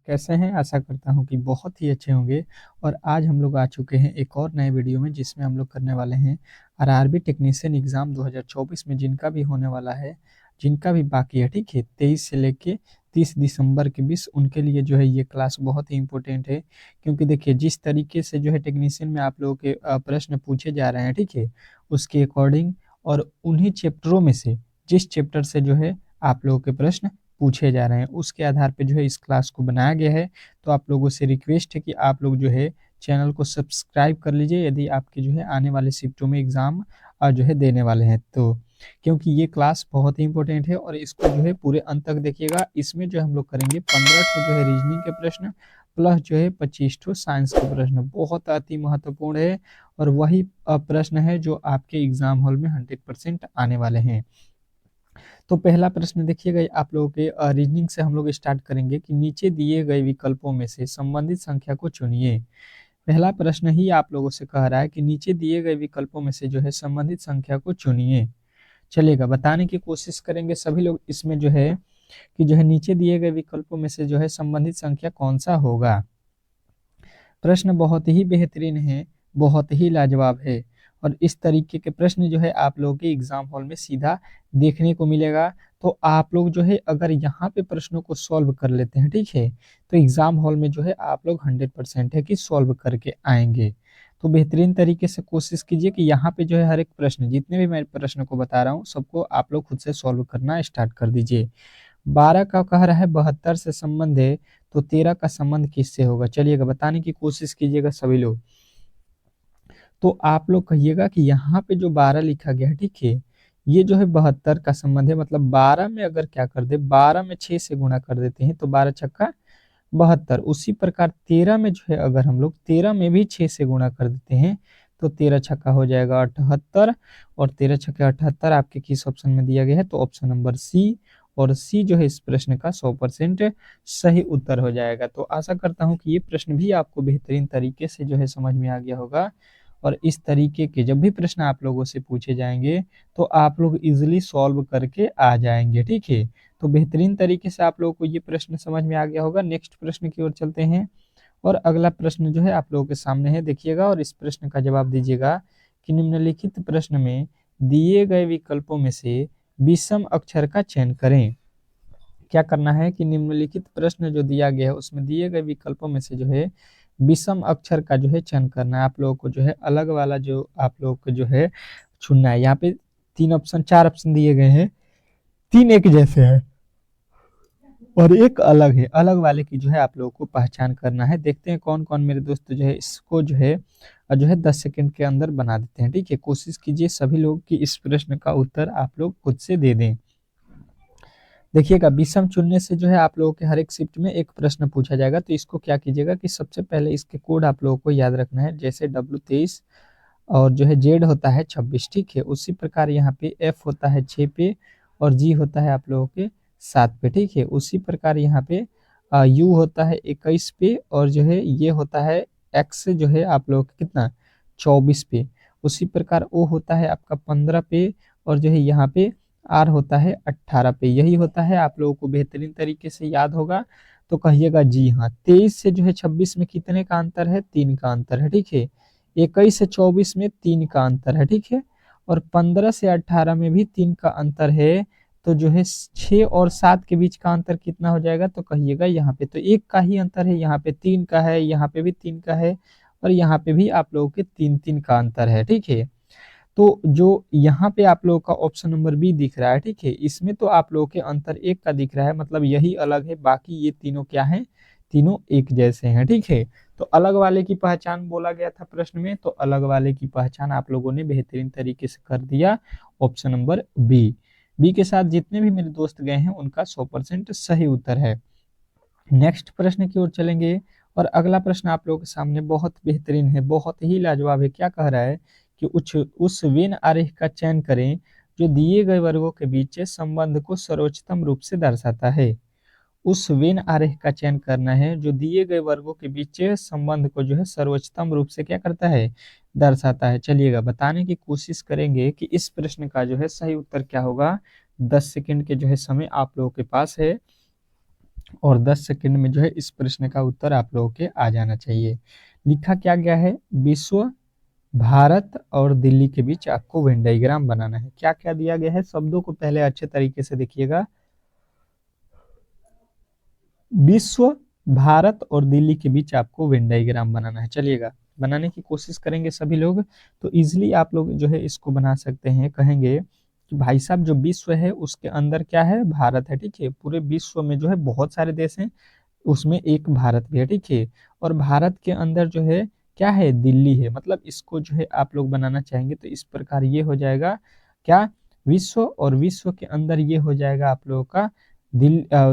कैसे हैं? आशा करता हूँ कि बहुत ही अच्छे होंगे। और आज हम लोग आ चुके हैं एक और नए वीडियो में, जिसमें हम लोग करने वाले हैं आरआरबी टेक्नीशियन एग्ज़ाम 2024 में जिनका भी होने वाला है, जिनका भी बाकी है, ठीक है? 23 से लेके 30 दिसंबर के बीच उनके लिए जो है ये क्लास बहुत ही इम्पोर्टेंट है। क्योंकि देखिए जिस तरीके से जो है टेक्नीशियन में आप लोगों के प्रश्न पूछे जा रहे हैं, ठीक है? उसके अकॉर्डिंग और उन्हीं चैप्टरों में से जिस चैप्टर से जो है आप लोगों के प्रश्न पूछे जा रहे हैं, उसके आधार पे जो है इस क्लास को बनाया गया है। तो आप लोगों से रिक्वेस्ट है कि आप लोग जो है चैनल को सब्सक्राइब कर लीजिए, यदि आपके जो है आने वाले शिफ्टों में एग्ज़ाम जो है देने वाले हैं तो। क्योंकि ये क्लास बहुत ही इंपॉर्टेंट है और इसको जो है पूरे अंत तक देखिएगा। इसमें जो हम लोग करेंगे 15 ठो जो है रीजनिंग के प्रश्न, प्लस जो है 25 ठो साइंस के प्रश्न। बहुत अति महत्वपूर्ण है और वही प्रश्न है जो आपके एग्जाम हॉल में 100% आने वाले हैं। तो पहला प्रश्न देखिएगा, आप लोगों के रीजनिंग से हम लोग स्टार्ट करेंगे कि नीचे दिए गए विकल्पों में से संबंधित संख्या को चुनिए। पहला प्रश्न ही आप लोगों से कह रहा है कि नीचे दिए गए विकल्पों में से जो है संबंधित संख्या को चुनिए। चलिएगा, बताने की कोशिश करेंगे सभी लोग इसमें जो है कि जो है नीचे दिए गए विकल्पों में से जो है संबंधित संख्या कौन सा होगा। प्रश्न बहुत ही बेहतरीन है, बहुत ही लाजवाब है और इस तरीके के प्रश्न जो है आप लोगों के एग्जाम हॉल में सीधा देखने को मिलेगा। तो आप लोग जो है अगर यहाँ पे प्रश्नों को सॉल्व कर लेते हैं, ठीक है, तो एग्जाम हॉल में जो है आप लोग 100% है कि सॉल्व करके आएंगे। तो बेहतरीन तरीके से कोशिश कीजिए कि यहाँ पे जो है हर एक प्रश्न, जितने भी मैं प्रश्न को बता रहा हूँ, सबको आप लोग खुद से सॉल्व करना स्टार्ट कर दीजिए। 12 का कह रहा है 72 से संबंध है, तो 13 का संबंध किससे होगा? चलिएगा, बताने की कोशिश कीजिएगा सभी लोग। तो आप लोग कहिएगा कि यहाँ पे जो 12 लिखा गया है, ठीक है, ये जो है 72 का संबंध है। मतलब 12 में अगर क्या कर दे, 12 में 6 से गुणा कर देते हैं तो 12 छक्का 72। उसी प्रकार 13 में जो है अगर हम लोग 13 में भी 6 से गुणा कर देते हैं तो 13 छक्का हो जाएगा 78 और 13 छक्के 78 आपके किस ऑप्शन में दिया गया है? तो ऑप्शन नंबर सी। और सी जो है इस प्रश्न का 100% सही उत्तर हो जाएगा। तो आशा करता हूँ कि ये प्रश्न भी आपको बेहतरीन तरीके से जो है समझ में आ गया होगा। और इस तरीके के जब भी प्रश्न आप लोगों से पूछे जाएंगे तो आप लोग इजिली सॉल्व करके आ जाएंगे, ठीक है। तो बेहतरीन तरीके से आप लोगों को ये प्रश्न समझ में आ गया होगा। नेक्स्ट प्रश्न की ओर चलते हैं और अगला प्रश्न जो है आप लोगों के सामने है, देखिएगा और इस प्रश्न का जवाब दीजिएगा कि निम्नलिखित प्रश्न में दिए गए विकल्पों में से विषम अक्षर का चयन करें। क्या करना है कि निम्नलिखित प्रश्न जो दिया गया है उसमें दिए गए विकल्पों में से जो है विषम अक्षर का जो है चयन करना है। आप लोगों को जो है अलग वाला जो आप लोगों को जो है चुनना है। यहाँ पे 4 ऑप्शन दिए गए हैं, 3 एक जैसे हैं और एक अलग है। अलग वाले की जो है आप लोगों को पहचान करना है। देखते हैं कौन कौन मेरे दोस्त जो है इसको जो है 10 सेकंड के अंदर बना देते हैं, ठीक है। कोशिश कीजिए सभी लोग कि इस प्रश्न का उत्तर आप लोग खुद से दे दें। देखिएगा, विषम चुनने से जो है आप लोगों के हर एक शिफ्ट में एक प्रश्न पूछा जाएगा। तो इसको क्या कीजिएगा कि सबसे पहले इसके कोड आप लोगों को याद रखना है। जैसे W23 और जो है Z होता है 26, ठीक है। उसी प्रकार यहाँ पे F होता है 6 पे और G होता है आप लोगों के 7 पे, ठीक है। उसी प्रकार यहाँ पे U होता है 21 पे और जो है ये होता है X जो है आप लोगों के कितना 24 पे। उसी प्रकार O होता है आपका 15 पे और जो है यहाँ पे R होता है 18 पे। यही होता है, आप लोगों को बेहतरीन तरीके से याद होगा। तो कहिएगा जी हाँ। 23 से जो है 26 में कितने का अंतर है? 3 का अंतर है, ठीक है। 21 से 24 में 3 का अंतर है, ठीक है। और 15 से 18 में भी 3 का अंतर है। तो जो है 6 और 7 के बीच का अंतर कितना हो जाएगा? तो कहिएगा यहाँ पे तो 1 का ही अंतर है। यहाँ पे 3 का है, यहाँ पे भी 3 का है और यहाँ पे भी आप लोगों के 3-3 का अंतर है, ठीक है। तो जो यहाँ पे आप लोगों का ऑप्शन नंबर बी दिख रहा है, ठीक है, इसमें तो आप लोगों के अंतर 1 का दिख रहा है। मतलब यही अलग है, बाकी ये तीनों क्या है? तीनों एक जैसे हैं, ठीक है। तो अलग वाले की पहचान बोला गया था प्रश्न में, तो अलग वाले की पहचान आप लोगों ने बेहतरीन तरीके से कर दिया। Option number B. बी के साथ जितने भी मेरे दोस्त गए हैं उनका 100% सही उत्तर है। नेक्स्ट प्रश्न की ओर चलेंगे और अगला प्रश्न आप लोगों के सामने बहुत बेहतरीन है, बहुत ही लाजवाब है। क्या कह रहा है कि उस वेन आरेख का चयन करें जो दिए गए वर्गों के बीच संबंध को सर्वोच्चतम रूप से दर्शाता है। उस वेन आरेख का चयन करना है जो दिए गए वर्गों के बीच संबंध को जो है सर्वोच्चतम रूप से क्या करता है? दर्शाता है। चलिएगा, बताने की कोशिश करेंगे कि इस प्रश्न का जो है सही उत्तर क्या होगा। 10 सेकंड के जो है समय आप लोगों के पास है और 10 सेकंड में जो है इस प्रश्न का उत्तर आप लोगों के आ जाना चाहिए। लिखा क्या गया है, विश्व, भारत और दिल्ली के बीच आपको वेन डायग्राम बनाना है। क्या क्या दिया गया है, शब्दों को पहले अच्छे तरीके से देखिएगा। विश्व, भारत और दिल्ली के बीच आपको वेन डायग्राम बनाना है। चलिएगा बनाने की कोशिश करेंगे सभी लोग, तो इजिली आप लोग जो है इसको बना सकते हैं। कहेंगे कि भाई साहब जो विश्व है उसके अंदर क्या है, भारत है, ठीक है। पूरे विश्व में जो है बहुत सारे देश हैं, उसमें एक भारत भी है, ठीक है। और भारत के अंदर जो है क्या है, दिल्ली है। मतलब इसको जो है आप लोग बनाना चाहेंगे तो इस प्रकार ये हो जाएगा क्या, विश्व, और विश्व के अंदर ये हो जाएगा आप लोगों का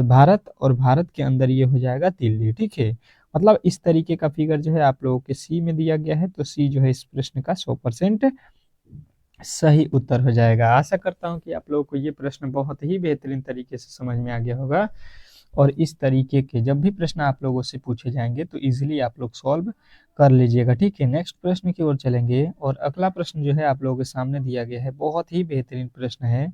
भारत, और भारत के अंदर ये हो जाएगा दिल्ली, ठीक है। मतलब इस तरीके का फिगर जो है आप लोगों के सी में दिया गया है, तो सी जो है इस प्रश्न का 100% सही उत्तर हो जाएगा। आशा करता हूँ कि आप लोगों को ये प्रश्न बहुत ही बेहतरीन तरीके से समझ में आ गया होगा, और इस तरीके के जब भी प्रश्न आप लोगों से पूछे जाएंगे तो इजीली आप लोग सॉल्व कर लीजिएगा, ठीक है। नेक्स्ट प्रश्न की ओर चलेंगे, और अगला प्रश्न जो है आप लोगों के सामने दिया गया है, बहुत ही बेहतरीन प्रश्न है।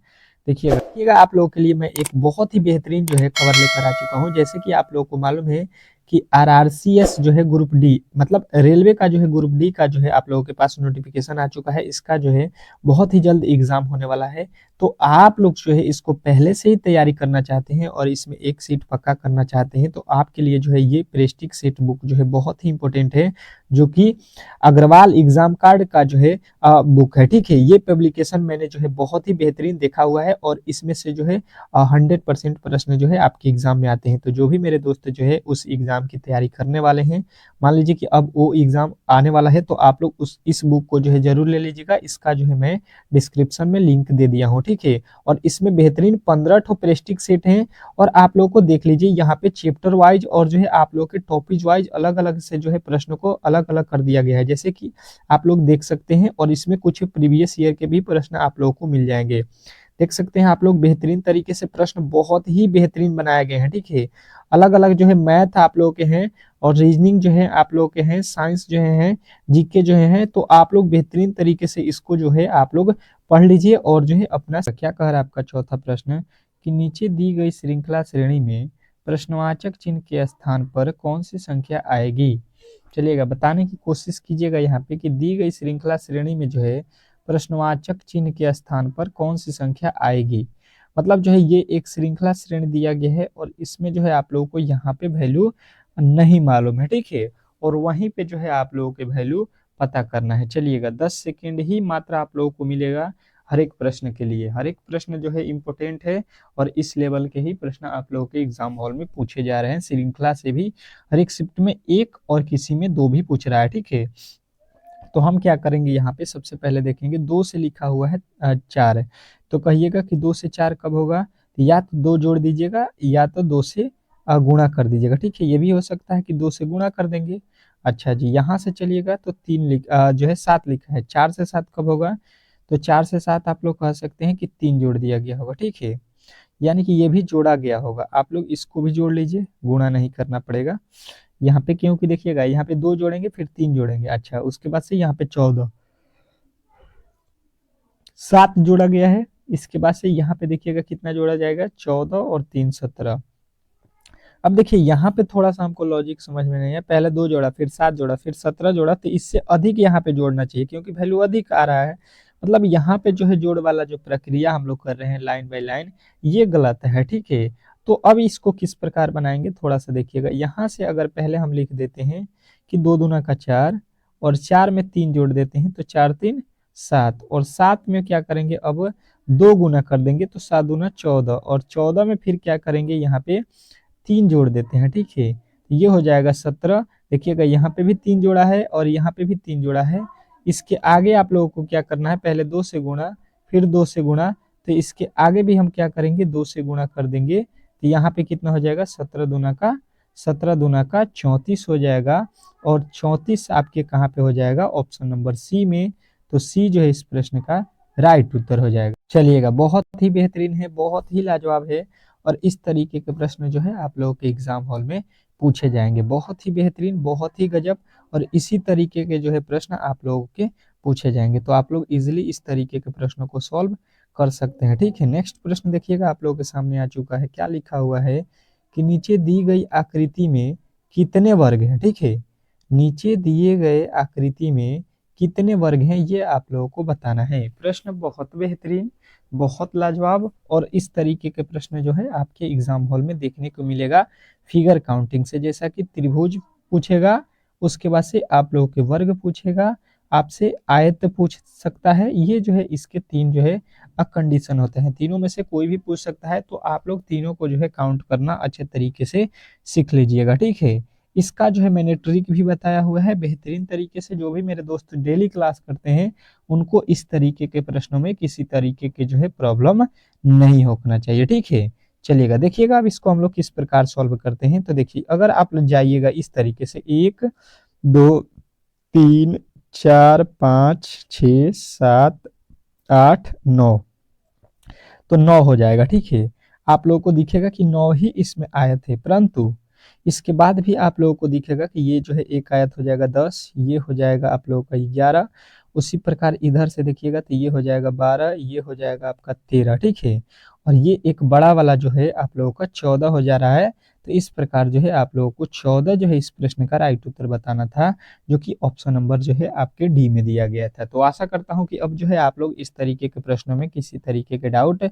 देखिएगा आप लोगों के लिए मैं एक बहुत ही बेहतरीन जो है खबर लेकर आ चुका हूँ। जैसे कि आप लोगों को मालूम है कि आरआरसीएस जो है ग्रुप डी, मतलब रेलवे का जो है ग्रुप डी का जो है आप लोगों के पास नोटिफिकेशन आ चुका है। इसका जो है बहुत ही जल्द एग्जाम होने वाला है, तो आप लोग जो है इसको पहले से ही तैयारी करना चाहते हैं और इसमें एक सीट पक्का करना चाहते हैं, तो आपके लिए जो है ये प्रेस्टिज सेट बुक जो है बहुत ही इंपॉर्टेंट है, जो कि अग्रवाल एग्जाम कार्ड का जो है बुक है, ठीक है। ये पब्लिकेशन मैंने जो है बहुत ही बेहतरीन देखा हुआ है, और इसमें से जो है 100% प्रश्न जो है आपके एग्जाम में आते हैं। तो जो भी मेरे दोस्त जो है उस एग्जाम की तैयारी करने वाले हैं, मान लीजिए कि अब वो एग्जाम आने वाला है, तो आप लोग इस बुक को जो है जरूर ले लीजिएगा। इसका जो है मैं डिस्क्रिप्शन में लिंक दे दिया हूँ, ठीक है। और इसमें बेहतरीन 15 ठो प्रेस्टिज सेट हैं, और आप लोगों को देख लीजिए यहाँ पे चैप्टर वाइज और जो है आप लोग के टॉपिक वाइज अलग अलग से जो है प्रश्नों को अलग अलग कर दिया गया है, जैसे कि आप लोग देख सकते हैं। और इसमें कुछ प्रीवियस ईयर के भी प्रश्न आप लोगों को मिल जाएंगे, देख सकते हैं आप लोग। बेहतरीन तरीके से प्रश्न बहुत ही बेहतरीन बनाए गए हैं, ठीक है। अलग अलग जो है मैथ आप लोगों के हैं, और रीजनिंग जो है आप लोगों के हैं, साइंस जो है, जीके जो है, तो आप लोग बेहतरीन तरीके से इसको जो है आप लोग पढ़ लीजिए। और जो है अपना क्या कह रहा है आपका चौथा प्रश्न, कि नीचे दी गई श्रृंखला श्रेणी में प्रश्नवाचक चिन्ह के स्थान पर कौन सी संख्या आएगी। चलिएगा बताने की कोशिश कीजिएगा यहाँ पे कि दी गई श्रृंखला श्रेणी में जो है प्रश्नवाचक चिन्ह के स्थान पर कौन सी संख्या आएगी। मतलब जो है ये एक श्रृंखला श्रेणी दिया गया है, और इसमें जो है आप लोगों को यहाँ पे वैल्यू नहीं मालूम है, ठीक है। और वहीं पे जो है आप लोगों के वैल्यू पता करना है। चलिएगा 10 सेकेंड ही मात्र आप लोगों को मिलेगा हर एक प्रश्न के लिए। हर एक प्रश्न जो है इम्पोर्टेंट है, और इस लेवल के ही प्रश्न आप लोगों के एग्जाम हॉल में पूछे जा रहे हैं। श्रृंखला से भी हर एक शिफ्ट में एक और किसी में दो भी पूछ रहा है, ठीक है। तो हम क्या करेंगे, यहाँ पे सबसे पहले देखेंगे 2 से लिखा हुआ है 4, तो कहिएगा कि 2 से 4 कब होगा, या तो 2 जोड़ दीजिएगा, या तो 2 से गुणा कर दीजिएगा, ठीक है। ये भी हो सकता है कि 2 से गुणा कर देंगे। अच्छा जी, यहाँ से चलिएगा तो 3 जो है 7 लिखा है, 4 से 7 कब होगा, तो 4 से 7 आप लोग कह सकते हैं कि 3 जोड़ दिया गया होगा, ठीक है। यानी कि ये भी जोड़ा गया होगा, आप लोग इसको भी जोड़ लीजिए, गुणा नहीं करना पड़ेगा यहाँ पे, क्योंकि देखिएगा यहाँ पे 2 जोड़ेंगे फिर 3 जोड़ेंगे। अच्छा, उसके बाद से यहाँ पे 14, 7 जोड़ा गया है। इसके बाद से यहाँ पे देखिएगा कितना जोड़ा जाएगा, 14 और 3 17। अब देखिए यहाँ पे थोड़ा सा हमको लॉजिक समझ में नहीं है, पहले 2 जोड़ा, फिर 7 जोड़ा, फिर 17 जोड़ा, तो इससे अधिक यहाँ पे जोड़ना चाहिए, क्योंकि वैल्यू अधिक आ रहा है। मतलब यहाँ पे जो है जोड़ वाला जो प्रक्रिया हम लोग कर रहे हैं लाइन बाय लाइन, ये गलत है, ठीक है। तो अब इसको किस प्रकार बनाएंगे, थोड़ा सा देखिएगा। यहाँ से अगर पहले हम लिख देते हैं कि 2 दूना का 4, और 4 में 3 जोड़ देते हैं, तो 4 3 7, और 7 में क्या करेंगे, अब 2 गुना कर देंगे, तो 7 दूना 14, और 14 में फिर क्या करेंगे, यहाँ पे 3 जोड़ देते हैं, ठीक है। ये हो जाएगा 17। देखिएगा यहाँ पे भी 3 जोड़ा है, और यहाँ पे भी 3 जोड़ा है। इसके आगे आप लोगों को क्या करना है, पहले 2 से गुणा, फिर 2 से गुणा, तो इसके आगे भी हम क्या करेंगे, 2 से गुणा कर देंगे, तो यहाँ पे कितना हो जाएगा, 17 दूना का 34 हो जाएगा। और 34 आपके कहाँ पे हो जाएगा, ऑप्शन नंबर सी में। तो सी जो है इस प्रश्न का राइट उत्तर हो जाएगा। चलिएगा बहुत ही बेहतरीन है, बहुत ही लाजवाब है, और इस तरीके के प्रश्न जो है आप लोगों के एग्जाम हॉल में पूछे जाएंगे। बहुत ही बेहतरीन, बहुत ही गजब, और इसी तरीके के जो है प्रश्न आप लोगों के पूछे जाएंगे। तो आप लोग इजिली इस तरीके के प्रश्नों को सॉल्व कर सकते हैं, ठीक है। नेक्स्ट प्रश्न देखिएगा आप लोगों के सामने आ चुका है, क्या लिखा हुआ है कि नीचे दी गई आकृति में कितने वर्ग हैं। ठीक है, नीचे दिए गए आकृति में कितने वर्ग हैं ये आप लोगों को बताना है। प्रश्न बहुत बेहतरीन, बहुत लाजवाब, और इस तरीके के प्रश्न जो है आपके एग्जाम हॉल में देखने को मिलेगा फिगर काउंटिंग से। जैसा कि त्रिभुज पूछेगा, उसके बाद से आप लोगों के वर्ग पूछेगा, आपसे आयत पूछ सकता है। ये जो है इसके तीन जो है कंडीशन होते हैं, तीनों में से कोई भी पूछ सकता है। तो आप लोग तीनों को जो है काउंट करना अच्छे तरीके से सीख लीजिएगा। ठीक है, इसका जो है मैंने ट्रिक भी बताया हुआ है बेहतरीन तरीके से। जो भी मेरे दोस्त डेली क्लास करते हैं उनको इस तरीके के प्रश्नों में किसी तरीके के जो है प्रॉब्लम नहीं होना चाहिए। ठीक है, चलिएगा देखिएगा अब इसको हम लोग किस प्रकार सॉल्व करते हैं। तो देखिए, अगर आप लोग जाइएगा इस तरीके से 1 2 3 4 5 6 7 8 9, तो 9 हो जाएगा। ठीक है, आप लोगों को दिखेगा कि 9 ही इसमें आयत है, परंतु इसके बाद भी आप लोगों को दिखेगा कि ये जो है एक आयत हो जाएगा 10, ये हो जाएगा आप लोगों का 11, उसी प्रकार इधर से देखिएगा तो ये हो जाएगा 12, ये हो जाएगा आपका 13। ठीक है, और ये एक बड़ा वाला जो है आप लोगों का 14 हो जा रहा है। तो इस प्रकार जो है आप लोगों को 14 जो है इस प्रश्न का राइट उत्तर बताना था, जो कि ऑप्शन नंबर जो है आपके डी में दिया गया था। तो आशा करता हूं कि अब जो है आप लोग इस तरीके के प्रश्नों में किसी तरीके के डाउट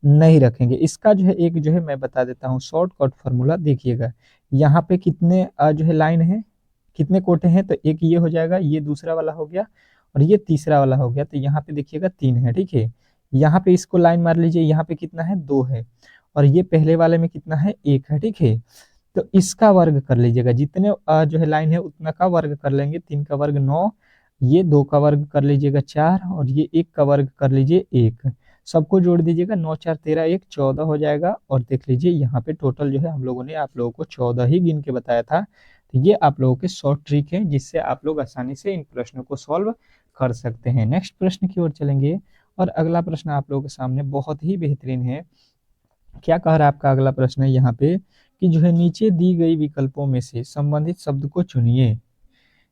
नहीं रखेंगे। इसका जो है एक जो है मैं बता देता हूँ शॉर्टकट फार्मूला। देखिएगा यहाँ पे कितने जो है लाइन है, कितने कोटे हैं, तो एक ये हो जाएगा, ये दूसरा वाला हो गया और ये तीसरा वाला हो गया। तो यहाँ पे देखिएगा 3 है। ठीक है, यहाँ पे इसको लाइन मार लीजिए, यहाँ पे कितना है 2 है, और ये पहले वाले में कितना है 1 है। ठीक है, तो इसका वर्ग कर लीजिएगा, जितने जो है लाइन है उतना का वर्ग कर लेंगे। 3 का वर्ग 9, ये 2 का वर्ग कर लीजिएगा 4, और ये 1 का वर्ग कर लीजिए 1, सबको जोड़ दीजिएगा। 9 4 13 1 14 हो जाएगा। और देख लीजिए यहाँ पे टोटल जो है हम लोगों ने आप लोगों को 14 ही गिन के बताया था। तो ये आप लोगों के शॉर्ट ट्रिक है जिससे आप लोग आसानी से इन प्रश्नों को सॉल्व कर सकते हैं। नेक्स्ट प्रश्न की ओर चलेंगे, और अगला प्रश्न आप लोगों के सामने बहुत ही बेहतरीन है। क्या कह रहा है आपका अगला प्रश्न है यहाँ पे कि जो है नीचे दी गई विकल्पों में से संबंधित शब्द को चुनिए।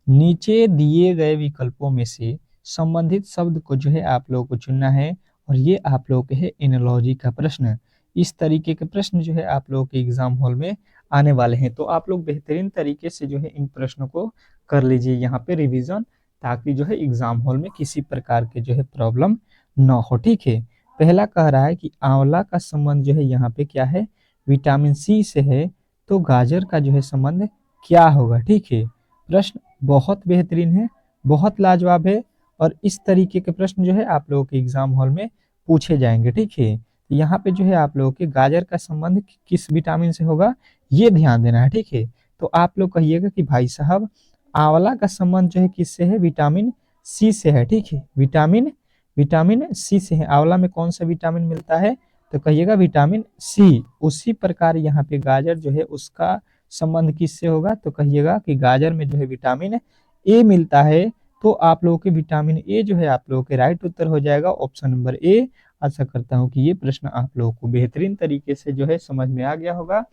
नीचे दिए गए विकल्पों में से संबंधित शब्द को जो है आप लोगों को चुनना है, और ये आप लोगों के है एनालॉजी का प्रश्न। इस तरीके के प्रश्न जो है आप लोगों के एग्जाम हॉल में आने वाले हैं। तो आप लोग बेहतरीन तरीके से जो है इन प्रश्नों को कर लीजिए यहाँ पे रिवीजन, ताकि जो है एग्जाम हॉल में किसी प्रकार के जो है प्रॉब्लम न हो। ठीक है, पहला कह रहा है कि आंवला का संबंध जो है यहाँ पे क्या है, विटामिन सी से है, तो गाजर का जो है संबंध क्या होगा। ठीक है, प्रश्न बहुत बेहतरीन है, बहुत लाजवाब है, और इस तरीके के प्रश्न जो है आप लोगों के एग्जाम हॉल में पूछे जाएंगे। ठीक है, यहाँ पे जो है आप लोगों के गाजर का संबंध किस विटामिन से होगा ये ध्यान देना है। ठीक है, तो आप लोग कहिएगा कि भाई साहब आंवला का संबंध जो है किससे है, विटामिन सी से है। ठीक है, विटामिन विटामिन सी से है। आंवला में कौन सा विटामिन मिलता है, तो कहिएगा विटामिन सी। उसी प्रकार यहाँ पे गाजर जो है उसका संबंध किससे होगा, तो कहिएगा कि गाजर में जो है विटामिन ए मिलता है। तो आप लोगों के विटामिन ए जो है आप लोगों के राइट उत्तर हो जाएगा ऑप्शन नंबर ए। आशा करता हूँ कि ये प्रश्न आप लोगों को बेहतरीन तरीके से जो है समझ में आ गया होगा,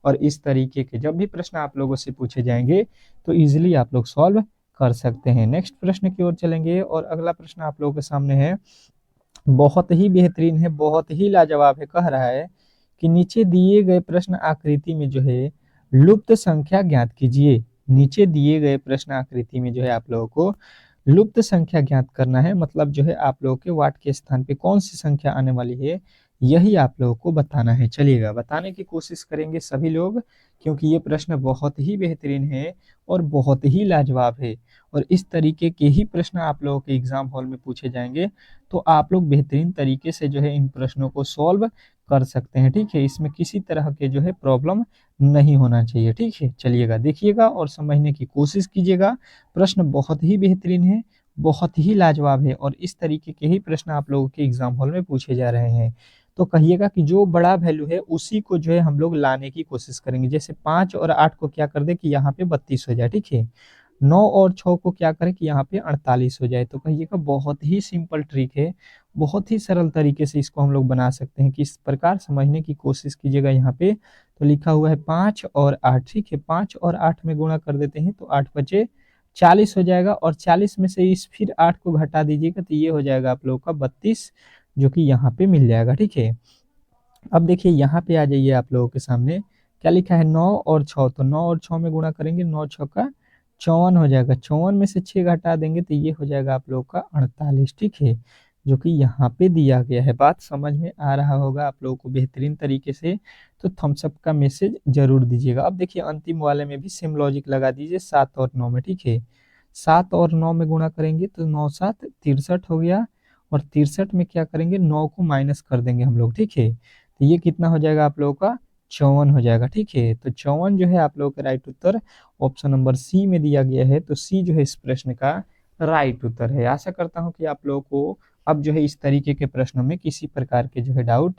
और इस तरीके के जब भी प्रश्न आप लोगों से पूछे जाएंगे तो इजिली आप लोग सॉल्व कर सकते हैं। नेक्स्ट प्रश्न की ओर चलेंगे, और अगला प्रश्न आप लोगों के सामने है, बहुत ही बेहतरीन है, बहुत ही लाजवाब है। कह रहा है कि नीचे दिए गए प्रश्न आकृति में जो है लुप्त संख्या ज्ञात कीजिए। नीचे दिए गए प्रश्न आकृति में जो है आप लोगों को लुप्त संख्या ज्ञात करना है, मतलब जो है आप लोगों के वाट के स्थान पे कौन सी संख्या आने वाली है यही आप लोगों को बताना है। चलिएगा बताने की कोशिश करेंगे सभी लोग, क्योंकि ये प्रश्न बहुत ही बेहतरीन है और बहुत ही लाजवाब है, और इस तरीके के ही प्रश्न आप लोगों के एग्जाम हॉल में पूछे जाएंगे। तो आप लोग बेहतरीन तरीके से जो है इन प्रश्नों को सॉल्व कर सकते हैं। ठीक है, इसमें किसी तरह के जो है प्रॉब्लम नहीं होना चाहिए। ठीक है, चलिएगा देखिएगा और समझने की कोशिश कीजिएगा। प्रश्न बहुत ही बेहतरीन है, बहुत ही लाजवाब है, और इस तरीके के ही प्रश्न आप लोगों के एग्जाम हॉल में पूछे जा रहे हैं। तो कहिएगा कि जो बड़ा वैल्यू है उसी को जो है हम लोग लाने की कोशिश करेंगे। जैसे 5 और 8 को क्या कर दे कि यहाँ पे 32 हो जाए। ठीक है, 9 और 6 को क्या करें कि यहाँ पे 48 हो जाए। तो कहिएगा बहुत ही सिंपल ट्रिक है, बहुत ही सरल तरीके से इसको हम लोग बना सकते हैं। किस प्रकार समझने की कोशिश कीजिएगा। यहाँ पे तो लिखा हुआ है 5 और 8। ठीक है, 5 और 8 में गुणा कर देते हैं तो 8 बचे 40 हो जाएगा, और 40 में से इस फिर 8 को घटा दीजिएगा तो ये हो जाएगा आप लोगों का 32, जो कि यहाँ पे मिल जाएगा। ठीक है, अब देखिए यहाँ पे आ जाइए आप लोगों के सामने क्या लिखा है 9 और 6, तो 9 और 6 में गुणा करेंगे, 9 6 का 54 हो जाएगा, 54 में से 6 घटा देंगे तो ये हो जाएगा आप लोगों का 48, ठीक है, जो कि यहाँ पे दिया गया है। बात समझ में आ रहा होगा आप लोगों को बेहतरीन तरीके से, तो थम्स अप का मैसेज जरूर दीजिएगा। अब देखिए अंतिम वाले में भी सेम लॉजिक लगा दीजिए 7 और 9 में, ठीक है, 7 और 9 में गुणा करेंगे तो 9 7 63 हो गया, और 63 में क्या करेंगे, 9 को माइनस कर देंगे हम लोग, ठीक है, तो ये कितना हो जाएगा आप लोगों का 54 हो जाएगा, ठीक है। तो 54 जो है आप लोगों का राइट उत्तर ऑप्शन नंबर सी में दिया गया है, तो सी जो है इस प्रश्न का राइट उत्तर है। आशा करता हूं कि आप लोगों को अब जो है इस तरीके के प्रश्नों में किसी प्रकार के जो है डाउट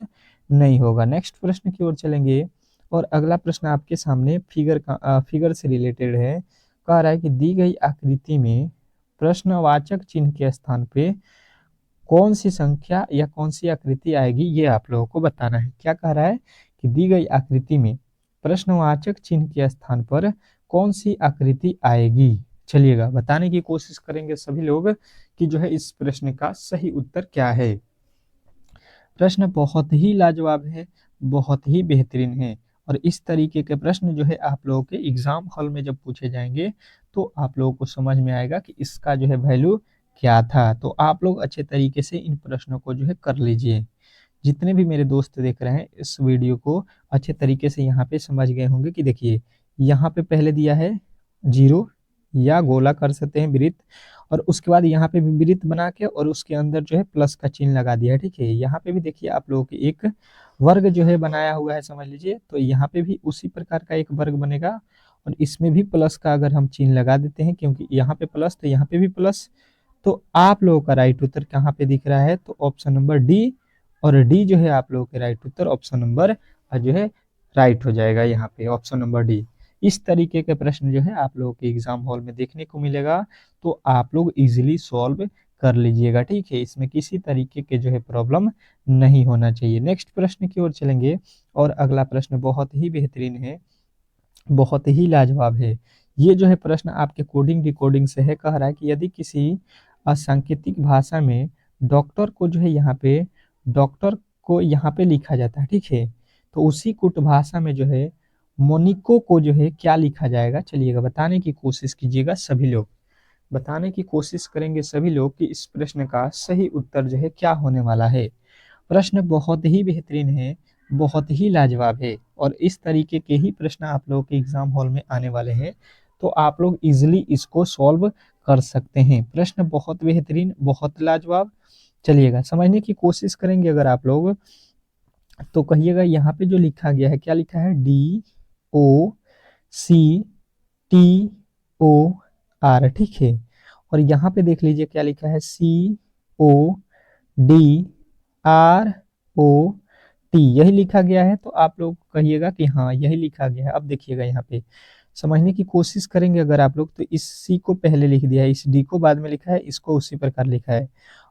नहीं होगा। नेक्स्ट प्रश्न की ओर चलेंगे, और अगला प्रश्न आपके सामने फिगर से रिलेटेड है। कह रहा है कि दी गई आकृति में प्रश्नवाचक चिन्ह के स्थान पे कौन सी संख्या या कौन सी आकृति आएगी, ये आप लोगों को बताना है। क्या कह रहा है कि दी गई आकृति में प्रश्नवाचक चिन्ह के स्थान पर कौन सी आकृति आएगी। चलिएगा बताने की कोशिश करेंगे सभी लोग कि जो है इस प्रश्न का सही उत्तर क्या है। प्रश्न बहुत ही लाजवाब है, बहुत ही बेहतरीन है, और इस तरीके के प्रश्न जो है आप लोगों के एग्जाम हॉल में जब पूछे जाएंगे तो आप लोगों को समझ में आएगा कि इसका जो है वैल्यू क्या था। तो आप लोग अच्छे तरीके से इन प्रश्नों को जो है कर लीजिए। जितने भी मेरे दोस्त देख रहे हैं इस वीडियो को अच्छे तरीके से यहाँ पे समझ गए होंगे कि देखिए यहाँ पे पहले दिया है 0 या गोला कर सकते हैं वृत्त, और उसके बाद यहाँ पे भी वृत्त बना के और उसके अंदर जो है प्लस का चिन्ह लगा दिया है, ठीक है। यहाँ पे भी देखिए आप लोगों के एक वर्ग जो है बनाया हुआ है, समझ लीजिए, तो यहाँ पे भी उसी प्रकार का एक वर्ग बनेगा, और इसमें भी प्लस का अगर हम चिन्ह लगा देते हैं, क्योंकि यहाँ पे प्लस तो यहाँ पे भी प्लस, तो आप लोगों का राइट उत्तर कहाँ पे दिख रहा है, तो ऑप्शन नंबर डी, और डी जो है आप लोगों के राइट उत्तर ऑप्शन नंबर जो है राइट हो जाएगा यहाँ पे ऑप्शन नंबर डी। इस तरीके के प्रश्न जो है आप लोगों के एग्जाम हॉल में देखने को मिलेगा, तो आप लोग इजीली सॉल्व कर लीजिएगा, ठीक है। इसमें किसी तरीके के जो है प्रॉब्लम नहीं होना चाहिए। नेक्स्ट प्रश्न की ओर चलेंगे, और अगला प्रश्न बहुत ही बेहतरीन है, बहुत ही लाजवाब है। ये जो है प्रश्न आपके कोडिंग डिकोडिंग से है। कह रहा है कि यदि किसी सांकेतिक भाषा में डॉक्टर को जो है डॉक्टर को यहाँ पे लिखा जाता है, ठीक है, तो उसी कुट भाषा में जो है मोनिको को जो है क्या लिखा जाएगा। चलिएगा बताने की कोशिश कीजिएगा सभी लोग, बताने की कोशिश करेंगे सभी लोग कि इस प्रश्न का सही उत्तर जो है क्या होने वाला है। प्रश्न बहुत ही बेहतरीन है, बहुत ही लाजवाब है, और इस तरीके के ही प्रश्न आप लोगों के एग्जाम हॉल में आने वाले हैं, तो आप लोग इजीली इसको सॉल्व कर सकते हैं। प्रश्न बहुत बेहतरीन, बहुत लाजवाब। चलिएगा समझने की कोशिश करेंगे अगर आप लोग, तो कहिएगा यहाँ पे जो लिखा गया है, क्या लिखा है, DOCTOR, ठीक है, और यहाँ पे देख लीजिए क्या लिखा है, CODROT, यही लिखा गया है। तो आप लोग कहिएगा कि हाँ यही लिखा गया है। अब देखिएगा यहाँ पे समझने की कोशिश करेंगे अगर आप लोग, तो इस सी को पहले लिख दिया है, इस डी को बाद में लिखा है, इसको उसी प्रकार लिखा है,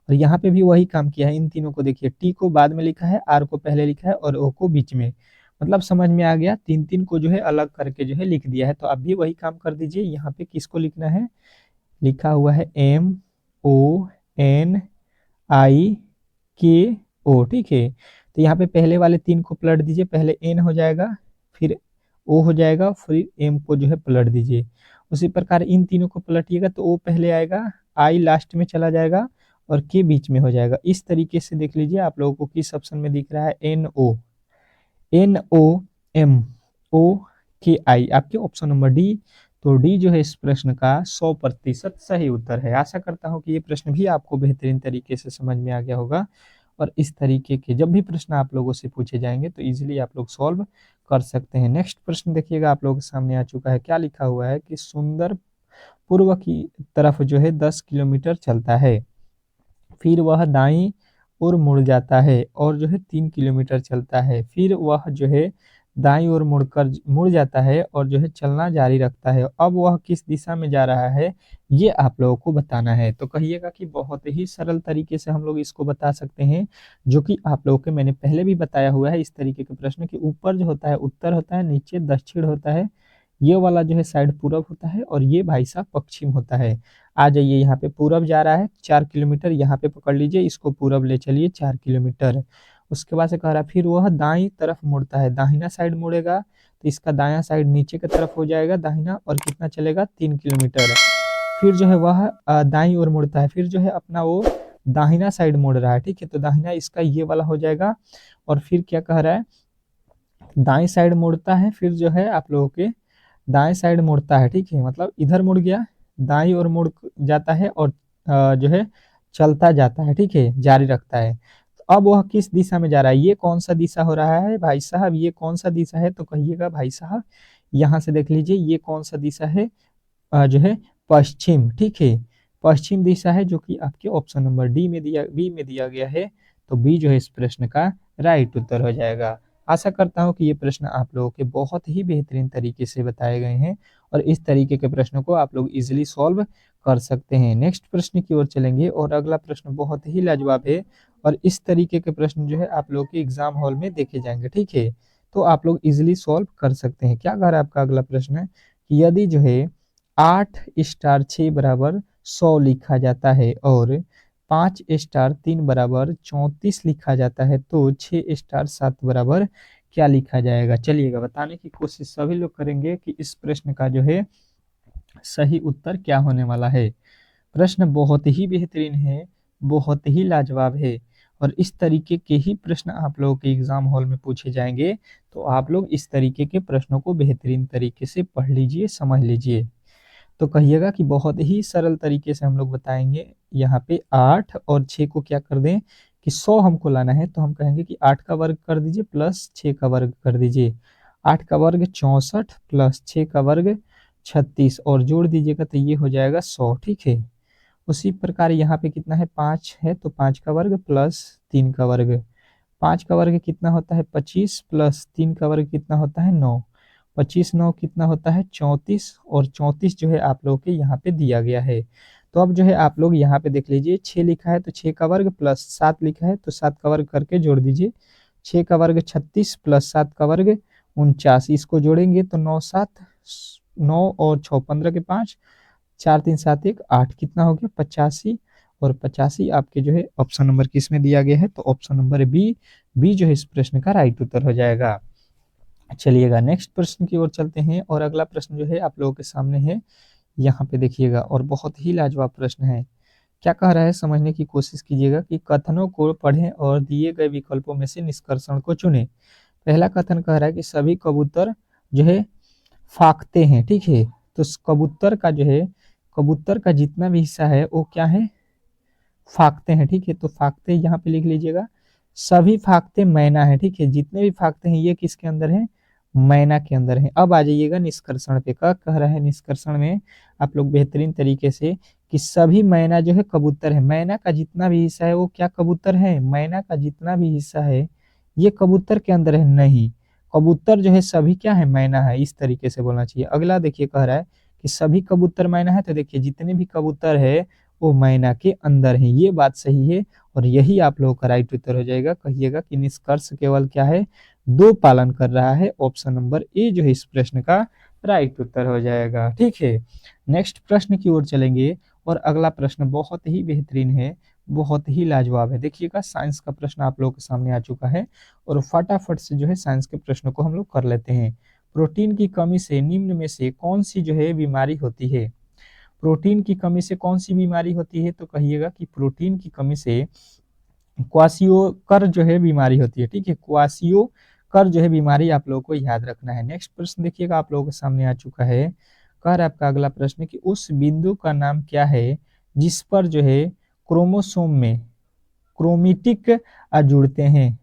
और यहाँ पे भी वही काम किया है। इन तीनों को देखिए, टी को बाद में लिखा है, आर को पहले लिखा है, और ओ को बीच में, मतलब समझ में आ गया, तीन तीन को जो है अलग करके जो है लिख दिया है। तो आप भी वही काम कर दीजिए। यहाँ पे किसको लिखना है, लिखा हुआ है MONIKO, ठीक है। तो यहाँ पे पहले वाले तीन को पलट दीजिए, पहले एन हो जाएगा, फिर ओ हो जाएगा, फिर एम को जो है पलट दीजिए। उसी प्रकार इन तीनों को पलटिएगा तो ओ पहले आएगा, आई लास्ट में चला जाएगा, और के बीच में हो जाएगा। इस तरीके से देख लीजिए आप लोगों को किस ऑप्शन में दिख रहा है, NOMOKI, आपके ऑप्शन नंबर डी। तो डी जो है इस प्रश्न का 100% सही उत्तर है। आशा करता हूं कि ये प्रश्न भी आपको बेहतरीन तरीके से समझ में आ गया होगा, और इस तरीके के जब भी प्रश्न आप लोगों से पूछे जाएंगे तो इजीली आप लोग सॉल्व कर सकते हैं। नेक्स्ट प्रश्न देखिएगा आप लोगों के सामने आ चुका है। क्या लिखा हुआ है कि सुंदर पूर्व की तरफ जो है 10 किलोमीटर चलता है, फिर वह दाईं ओर मुड़ जाता है और जो है 3 किलोमीटर चलता है, फिर वह जो है दाईं ओर मुड़ जाता है और जो है चलना जारी रखता है। अब वह किस दिशा में जा रहा है, ये आप लोगों को बताना है। तो कहिएगा कि बहुत ही सरल तरीके से हम लोग इसको बता सकते हैं, जो कि आप लोगों के मैंने पहले भी बताया हुआ है। इस तरीके के प्रश्न के ऊपर जो होता है उत्तर होता है, नीचे दक्षिण होता है, ये वाला जो है साइड पूरब होता है, और ये भाई साहब पश्चिम होता है। आ जाइए, यहाँ पे पूरब जा रहा है 4 किलोमीटर, यहाँ पे पकड़ लीजिए, इसको पूरब ले चलिए 4 किलोमीटर। उसके बाद से कह रहा है फिर वह दाईं तरफ मुड़ता है, दाहिना साइड मुड़ेगा, तो इसका दायां साइड नीचे की तरफ हो जाएगा दाहिना, और कितना चलेगा 3 किलोमीटर। फिर जो है वह दाईं ओर मुड़ता है, फिर जो है अपना वो दाहिना साइड मुड़ रहा है, ठीक है। तो दाहिना इसका ये वाला हो जाएगा। और फिर क्या कह रहा है, दाएं साइड मुड़ता है, फिर जो है आप लोगों के दाएं साइड मुड़ता है, ठीक है। मतलब इधर मुड़ गया, दाईं ओर मुड़ जाता है, और जो है चलता जाता है, ठीक है, जारी रखता है। तो अब वह किस दिशा में जा रहा है, ये कौन सा दिशा हो रहा है भाई साहब, ये कौन सा दिशा है, तो कहिएगा भाई साहब। यहाँ से देख लीजिए ये कौन सा दिशा है, जो है पश्चिम, ठीक है। पश्चिम दिशा है, जो कि आपके ऑप्शन नंबर बी में दिया गया है। तो बी जो है इस प्रश्न का राइट उत्तर हो जाएगा। आशा करता हूँ कि ये प्रश्न आप लोगों के बहुत ही बेहतरीन तरीके से बताए गए हैं, और इस तरीके के प्रश्नों को आप लोग इजिली सॉल्व कर सकते हैं। नेक्स्ट प्रश्न की ओर चलेंगे, और अगला प्रश्न बहुत ही लाजवाब है, और इस तरीके के प्रश्न जो है आप लोग के एग्जाम हॉल में देखे जाएंगे, ठीक है। तो आप लोग इजिली सॉल्व कर सकते हैं। क्या कह रहा है आपका अगला प्रश्न है कि यदि जो है 8 स्टार 6 बराबर 100 लिखा जाता है, और 5 स्टार 3 बराबर 34 लिखा जाता है, तो 6 स्टार 7 बराबर क्या लिखा जाएगा। चलिएगा बताने की कोशिश सभी लोग करेंगे कि इस प्रश्न का जो है सही उत्तर क्या होने वाला है। प्रश्न बहुत ही बेहतरीन है, बहुत ही लाजवाब है, और इस तरीके के ही प्रश्न आप लोगों के एग्जाम हॉल में पूछे जाएंगे। तो आप लोग इस तरीके के प्रश्नों को बेहतरीन तरीके से पढ़ लीजिए, समझ लीजिए। तो कहिएगा कि बहुत ही सरल तरीके से हम लोग बताएंगे। यहाँ पे 8 और 6 को क्या कर दें कि 100 हमको लाना है, तो हम कहेंगे कि 8 का वर्ग कर दीजिए प्लस 6 का वर्ग कर दीजिए। 8 का वर्ग 64 प्लस 6 का वर्ग 36, और जोड़ दीजिएगा तो ये हो जाएगा 100, ठीक है। उसी प्रकार यहाँ पे कितना है, 5 है, तो 5 का वर्ग प्लस 3 का वर्ग। 5 का वर्ग कितना होता है 25, प्लस 3 का वर्ग कितना होता है 9। 25 9 कितना होता है 34, और 34 जो है आप लोगों के यहाँ पे दिया गया है। तो अब जो है आप लोग यहाँ पे देख लीजिए 6 लिखा है, तो 6 का वर्ग प्लस 7 लिखा है, तो 7 का वर्ग करके जोड़ दीजिए। 6 का वर्ग 36 प्लस 7 का वर्ग 49, इसको जोड़ेंगे तो 9 7 9 और 6 15 के 5, 4 3 7 1 8, कितना हो गया 85। और 85 आपके जो है ऑप्शन नंबर किस में दिया गया है, तो ऑप्शन नंबर बी, बी जो है इस प्रश्न का राइट उत्तर हो जाएगा। चलिएगा नेक्स्ट प्रश्न की ओर चलते हैं, और अगला प्रश्न जो है आप लोगों के सामने है, यहाँ पे देखिएगा, और बहुत ही लाजवाब प्रश्न है। क्या कह रहा है समझने की कोशिश कीजिएगा कि कथनों को पढ़ें और दिए गए विकल्पों में से निष्कर्षण को चुनें। पहला कथन कह रहा है कि सभी कबूतर जो है फाकते हैं, ठीक है। तो कबूतर का जो है, कबूतर का जितना भी हिस्सा है वो क्या है, फाकते हैं, ठीक है। तो फाकते यहाँ पे लिख लीजिएगा, सभी फाकते मैना है, ठीक है। जितने भी फाकते हैं ये किसके अंदर है, मैना के अंदर है। अब आ जाइएगा निष्कर्षण पे। क्या कह रहा है निष्कर्षण में आप लोग बेहतरीन तरीके से कि सभी मैना जो है कबूतर है। मैना का जितना भी हिस्सा है वो क्या कबूतर है, मैना का जितना भी हिस्सा है ये कबूतर के अंदर है, नहीं। कबूतर जो है सभी क्या है, मैना है, इस तरीके से बोलना चाहिए। अगला देखिए कह रहा है कि सभी कबूतर मैना है, तो देखिए जितने भी कबूतर है वो मैना के अंदर है, ये बात सही है, और यही आप लोगों का राइट उत्तर हो जाएगा। कहिएगा कि निष्कर्ष केवल क्या है, दो पालन कर रहा है। ऑप्शन नंबर ए जो है इस प्रश्न का राइट उत्तर हो जाएगा, ठीक है। नेक्स्ट प्रश्न की ओर चलेंगे, और अगला प्रश्न बहुत ही बेहतरीन है, बहुत ही लाजवाब है। देखिएगा साइंस का प्रश्न आप लोगों के सामने आ चुका है, और फटाफट से जो है साइंस के प्रश्नों को हम लोग कर लेते हैं। प्रोटीन की कमी से निम्न में से कौन सी जो है बीमारी होती है। प्रोटीन की कमी से कौन सी बीमारी होती है, तो कहिएगा कि प्रोटीन की कमी से क्वासियोकर जो है बीमारी होती है, ठीक है। क्वासियोकर जो है बीमारी आप लोगों को याद रखना है। नेक्स्ट प्रश्न देखिएगा आप लोगों के सामने आ चुका है। कह रहा है आपका अगला प्रश्न कि उस बिंदु का नाम क्या है जिस पर जो है क्रोमोसोम में क्रोमेटिक जुड़ते हैं।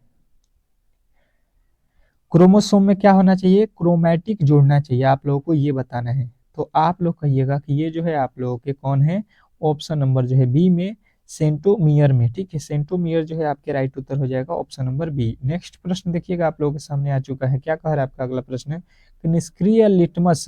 क्रोमोसोम में क्या होना चाहिए, क्रोमैटिक जुड़ना चाहिए, आप लोगों को ये बताना है। तो आप लोग कहिएगा कि ये जो है आप लोगों के कौन है, ऑप्शन नंबर जो है बी में, सेंटोमियर में, ठीक है। सेंटोमियर जो है आपके राइट उत्तर हो जाएगा ऑप्शन नंबर बी। नेक्स्ट प्रश्न देखिएगा आप लोगों के सामने आ चुका है। क्या कह रहा है आपका अगला प्रश्न कि निष्क्रिय लिटमस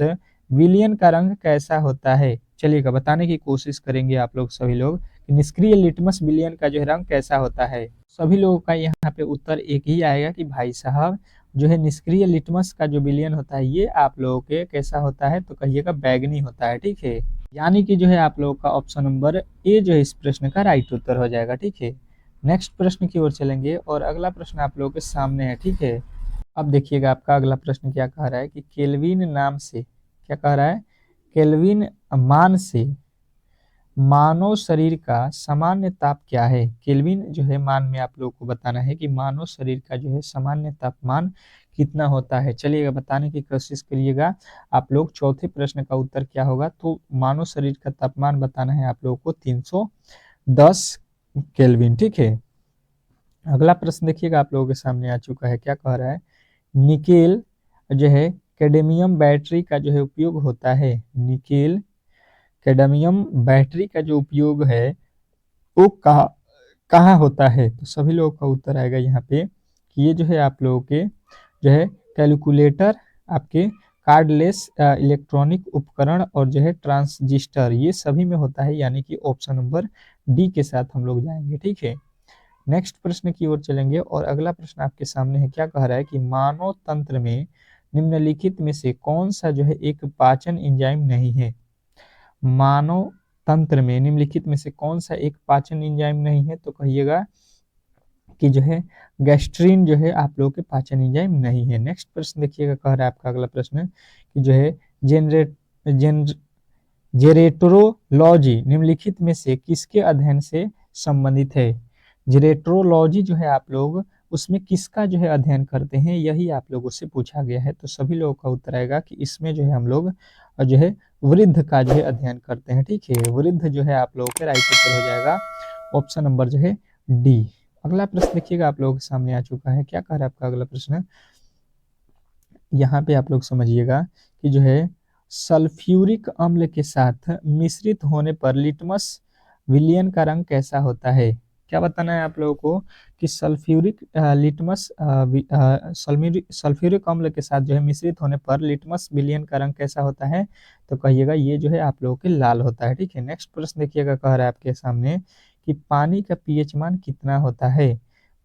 विलियन का रंग कैसा होता है। चलिएगा बताने की कोशिश करेंगे आप लोग सभी लोग कि निष्क्रिय लिटमस विलियन का जो है रंग कैसा होता है। सभी लोगों का यहाँ पे उत्तर एक ही आएगा कि भाई साहब जो है निष्क्रिय लिटमस का जो विलियन होता है ये आप लोगों के कैसा होता है, तो कहिएगा बैगनी होता है, ठीक है। यानी कि जो है आप लोगों का ऑप्शन नंबर ए जो है इस प्रश्न का राइट उत्तर हो जाएगा, ठीक है। नेक्स्ट प्रश्न की ओर चलेंगे, और अगला प्रश्न आप लोगों के सामने है, ठीक है। अब देखिएगा आपका अगला प्रश्न क्या कह रहा है कि केल्विन नाम से, क्या कह रहा है, केल्विन मान से मानव शरीर का सामान्य ताप क्या है। केल्विन जो है मान में आप लोगों को बताना है कि मानव शरीर का जो है सामान्य तापमान कितना होता है। चलिएगा बताने की कोशिश करिएगा आप लोग। चौथे प्रश्न का उत्तर क्या होगा, तो मानव शरीर का तापमान बताना है आप लोगों को 310 केल्विन। ठीक है, अगला प्रश्न देखिएगा आप लोगों के सामने आ चुका है, क्या कह रहा है, निकेल जो है कैडमियम बैटरी का जो है उपयोग होता है, निकेल कैडमियम बैटरी का जो उपयोग है वो कहाँ कहाँ होता है। तो सभी लोगों का उत्तर आएगा यहाँ पे कि ये जो है आप लोगों के जो है कैलकुलेटर, आपके कार्डलेस इलेक्ट्रॉनिक उपकरण और जो है ट्रांजिस्टर, ये सभी में होता है, यानी कि ऑप्शन नंबर डी के साथ हम लोग जाएंगे। ठीक है, नेक्स्ट प्रश्न की ओर चलेंगे और अगला प्रश्न आपके सामने है, क्या कह रहा है कि मानव तंत्र में निम्नलिखित में से कौन सा जो है एक पाचन एंजाइम नहीं है। मानव तंत्र में निम्नलिखित में से कौन सा एक पाचन एंजाइम नहीं है, तो कहिएगा कि जो है गैस्ट्रीन जो है आप लोगों के पाचन एंजाइम नहीं है। नेक्स्ट प्रश्न देखिएगा, कह रहा है आपका अगला प्रश्न कि जो है जेनरेट जेन जेरेट्रोलॉजी निम्नलिखित में से किसके अध्ययन से संबंधित है। जेरेट्रोलॉजी जो है आप लोग उसमें किसका जो है अध्ययन करते हैं, यही आप लोगों से पूछा गया है। तो सभी लोगों का उत्तर आएगा कि इसमें जो है हम लोग जो है वृद्ध का जो है अध्ययन करते हैं। ठीक है, वृद्ध जो है आप लोगों के राइट उत्तर हो जाएगा ऑप्शन नंबर जो है डी। अगला प्रश्न देखिएगा आप लोगों के सामने आ चुका है, क्या कह रहा है आपका अगला प्रश्न, यहाँ पे आप लोग समझिएगा कि जो है सल्फ्यूरिक अम्ल के साथ मिश्रित होने पर लिटमस विलियन का रंग कैसा होता है। क्या बताना है आप लोगों को कि सल्फ्यूरिक सल्फ्यूरिक अम्ल के साथ जो है मिश्रित होने पर लिटमस विलियन का रंग कैसा होता है, तो कहिएगा ये जो है आप लोगों के लाल होता है। ठीक है, नेक्स्ट प्रश्न देखिएगा, कह रहा है आपके सामने कि पानी का पीएच मान कितना होता है।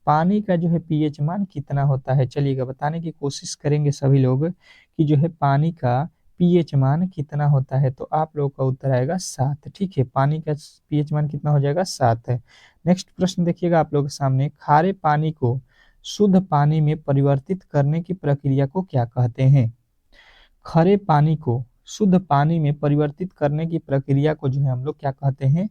पानी का जो है पीएच मान कितना होता है, चलिएगा बताने की कोशिश करेंगे सभी लोग कि जो है पानी का पीएच मान कितना होता है। तो आप लोगों का उत्तर आएगा 7। ठीक है, पानी का पीएच मान कितना हो जाएगा, 7 है। नेक्स्ट प्रश्न देखिएगा आप लोगों के सामने, खारे पानी को शुद्ध पानी में परिवर्तित करने की प्रक्रिया को क्या कहते हैं। खरे पानी को शुद्ध पानी में परिवर्तित करने की प्रक्रिया को जो है हम लोग क्या कहते हैं,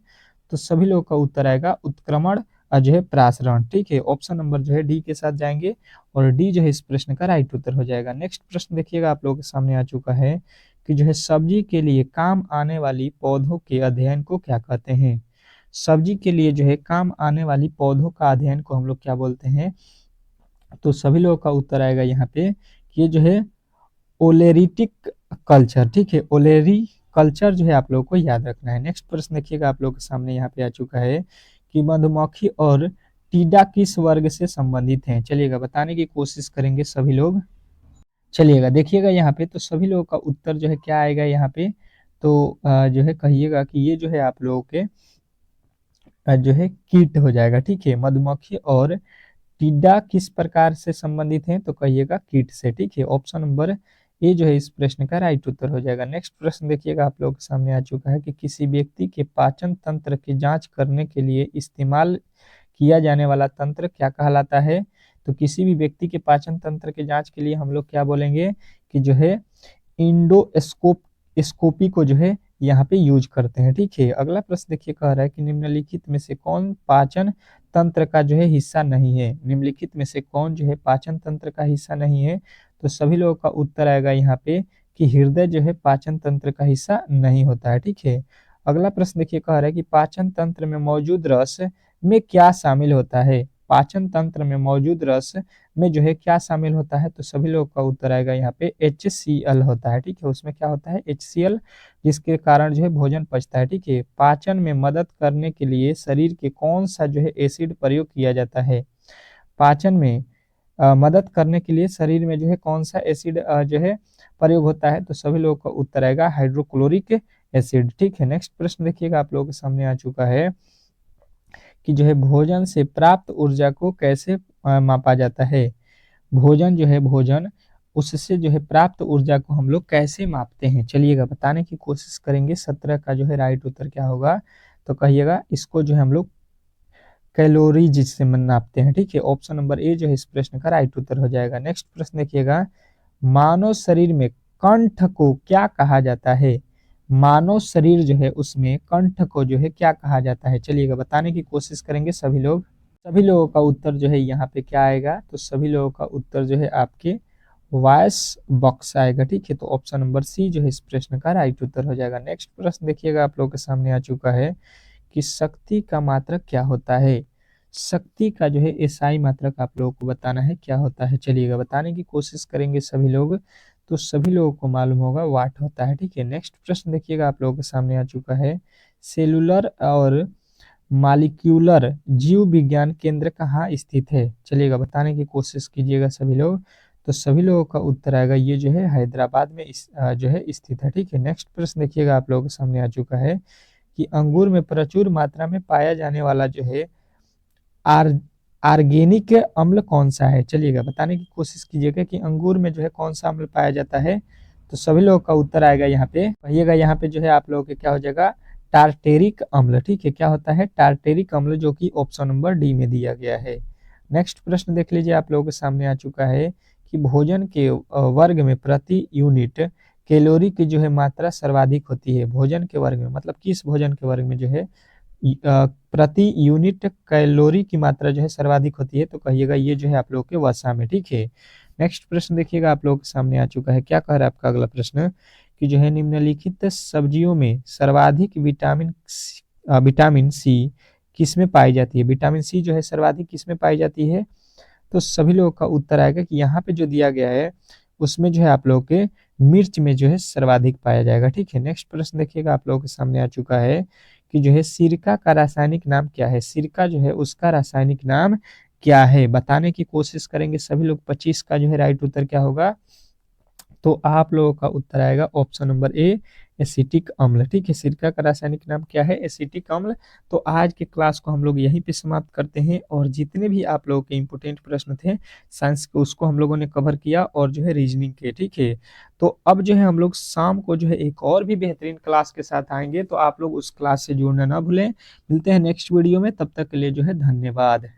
तो सभी लोगों का उत्तर आएगा उत्क्रमण जो है प्रासरण। ठीक है, ऑप्शन नंबर जो है डी के साथ जाएंगे और डी जो है इस प्रश्न का राइट उत्तर हो जाएगा। नेक्स्ट प्रश्न देखिएगा आप लोगों के सामने आ चुका है कि जो है सब्जी के लिए काम आने वाली पौधों के अध्ययन को क्या कहते हैं। सब्जी के लिए जो है काम आने वाली पौधों का अध्ययन को हम लोग क्या बोलते हैं, तो सभी लोगों का उत्तर आएगा यहाँ पे कि ये जो है ओलेरिटिक कल्चर। ठीक है, ओलेरी कल्चर जो है आप लोगों को याद रखना है। नेक्स्ट प्रश्न देखिएगा आप लोगों के सामने यहाँ पे आ चुका है कि मधुमक्खी और टीडा किस वर्ग से संबंधित हैं। चलिएगा बताने की कोशिश करेंगे सभी लोग। चलिएगा देखिएगा यहाँ पे, तो सभी लोगों का उत्तर जो है क्या आएगा यहाँ पे, तो जो है कहिएगा कि ये जो है आप लोगों के जो है कीट हो जाएगा। ठीक है, मधुमक्खी और टिड्डा किस प्रकार से संबंधित हैं, तो कहिएगा कीट से। ठीक है, ऑप्शन नंबर ए जो है इस प्रश्न का राइट उत्तर हो जाएगा। नेक्स्ट प्रश्न देखिएगा आप लोगों के सामने आ चुका है कि किसी व्यक्ति के पाचन तंत्र की जांच करने के लिए इस्तेमाल किया जाने वाला तंत्र क्या कहलाता है। तो किसी भी व्यक्ति के पाचन तंत्र की जांच के लिए हम लोग क्या बोलेंगे कि जो है इंडोस्कोपी को जो है यहाँ पे यूज करते हैं। ठीक है, अगला प्रश्न देखिए, कह रहा है कि निम्नलिखित में से कौन पाचन तंत्र का जो है हिस्सा नहीं है। निम्नलिखित में से कौन जो है पाचन तंत्र का हिस्सा नहीं है, तो सभी लोगों का उत्तर आएगा यहाँ पे कि हृदय जो है पाचन तंत्र का हिस्सा नहीं होता है। ठीक है, अगला प्रश्न देखिए, कह रहा है कि पाचन तंत्र में मौजूद रस में क्या शामिल होता है। पाचन तंत्र में मौजूद रस में जो है क्या शामिल होता है, तो सभी लोगों का उत्तर आएगा यहाँ पे HCl होता है। ठीक है, उसमें क्या होता है, HCl, जिसके कारण जो है भोजन पचता है। ठीक है, पाचन में मदद करने के लिए शरीर के कौन सा जो है एसिड प्रयोग किया जाता है। पाचन में मदद करने के लिए शरीर में जो है कौन सा एसिड जो है प्रयोग होता है, तो सभी लोगों का उत्तर आएगा हाइड्रोक्लोरिक एसिड। ठीक है, नेक्स्ट प्रश्न देखिएगा आप लोगों के सामने आ चुका है कि जो है भोजन से प्राप्त ऊर्जा को कैसे मापा जाता है। भोजन जो है भोजन उससे जो है प्राप्त ऊर्जा को हम लोग कैसे मापते हैं, चलिएगा बताने की कोशिश करेंगे। 17 का जो है राइट उत्तर क्या होगा, तो कहिएगा इसको जो है हम लोग कैलोरी जिससे मन नापते हैं, ठीक है। ऑप्शन नंबर ए जो है इस प्रश्न का राइट उत्तर हो जाएगा। नेक्स्ट प्रश्न देखिएगा, मानव शरीर में कंठ को क्या कहा जाता है? मानव शरीर जो है उसमें कंठ को जो है क्या कहा जाता है? चलिएगा बताने की कोशिश करेंगे सभी लोग। सभी लोगों का उत्तर जो है यहाँ पे क्या आएगा? तो सभी लोगों का उत्तर जो है आपके वॉइस बॉक्स आएगा, ठीक है। तो ऑप्शन नंबर सी जो है इस प्रश्न का राइट उत्तर हो जाएगा। नेक्स्ट प्रश्न देखिएगा आप लोगों के सामने आ चुका है कि शक्ति का मात्रक क्या होता है? शक्ति का जो है एसआई मात्रक आप लोगों को बताना है क्या होता है। चलिएगा बताने की कोशिश करेंगे सभी लोग। तो सभी लोगों को मालूम होगा वाट होता है, ठीक है। नेक्स्ट प्रश्न देखिएगा आप लोगों के सामने आ चुका है, सेलुलर और मालिक्यूलर जीव विज्ञान केंद्र कहाँ स्थित है? चलिएगा बताने की कोशिश कीजिएगा सभी लोग। तो सभी लोगों का उत्तर आएगा ये जो है हैदराबाद में जो है स्थित है, ठीक है। नेक्स्ट प्रश्न देखिएगा आप लोगों के सामने आ चुका है कि अंगूर में प्रचुर मात्रा में पाया जाने वाला जो है आर ऑर्गेनिक अम्ल कौन सा है? चलिएगा बताने की कोशिश कीजिएगा कि अंगूर में जो है कौन सा अम्ल पाया जाता है। तो सभी लोगों का उत्तर आएगा यहाँ पे, कहिएगा यहाँ पे जो है आप लोगों के क्या हो जाएगा, टार्टेरिक अम्ल, ठीक है। क्या होता है? टार्टेरिक अम्ल, जो कि ऑप्शन नंबर डी में दिया गया है। नेक्स्ट प्रश्न देख लीजिए आप लोगों के सामने आ चुका है कि भोजन के वर्ग में प्रति यूनिट कैलोरी की जो है मात्रा सर्वाधिक होती है। भोजन के वर्ग में मतलब किस भोजन के वर्ग में जो है प्रति यूनिट कैलोरी की मात्रा जो है सर्वाधिक होती है? तो कहिएगा ये जो है आप लोगों के वसा में, ठीक है। नेक्स्ट प्रश्न देखिएगा आप लोगों के सामने आ चुका है, क्या कह रहा है आपका अगला प्रश्न कि जो है निम्नलिखित सब्जियों में सर्वाधिक विटामिन सी किसमें पाई जाती है? विटामिन सी जो है सर्वाधिक किसमें पाई जाती है? तो सभी लोगों का उत्तर आएगा कि यहाँ पे जो दिया गया है उसमें जो है आप लोगों के मिर्च में जो है सर्वाधिक पाया जाएगा, ठीक है। नेक्स्ट प्रश्न देखिएगा आप लोगों के सामने आ चुका है कि जो है सिरका का रासायनिक नाम क्या है? सिरका जो है उसका रासायनिक नाम क्या है? बताने की कोशिश करेंगे सभी लोग। 25 का जो है राइट उत्तर क्या होगा? तो आप लोगों का उत्तर आएगा ऑप्शन नंबर ए, एसिटिक अम्ल, ठीक है। सिरका का रासायनिक नाम क्या है? एसिटिक अम्ल। तो आज के क्लास को हम लोग यहीं पे समाप्त करते हैं, और जितने भी आप लोगों के इंपोर्टेंट प्रश्न थे साइंस के उसको हम लोगों ने कवर किया, और जो है रीजनिंग के, ठीक है। तो अब जो है हम लोग शाम को जो है एक और भी बेहतरीन क्लास के साथ आएंगे, तो आप लोग उस क्लास से जुड़ना ना भूलें। मिलते हैं नेक्स्ट वीडियो में, तब तक के लिए जो है धन्यवाद।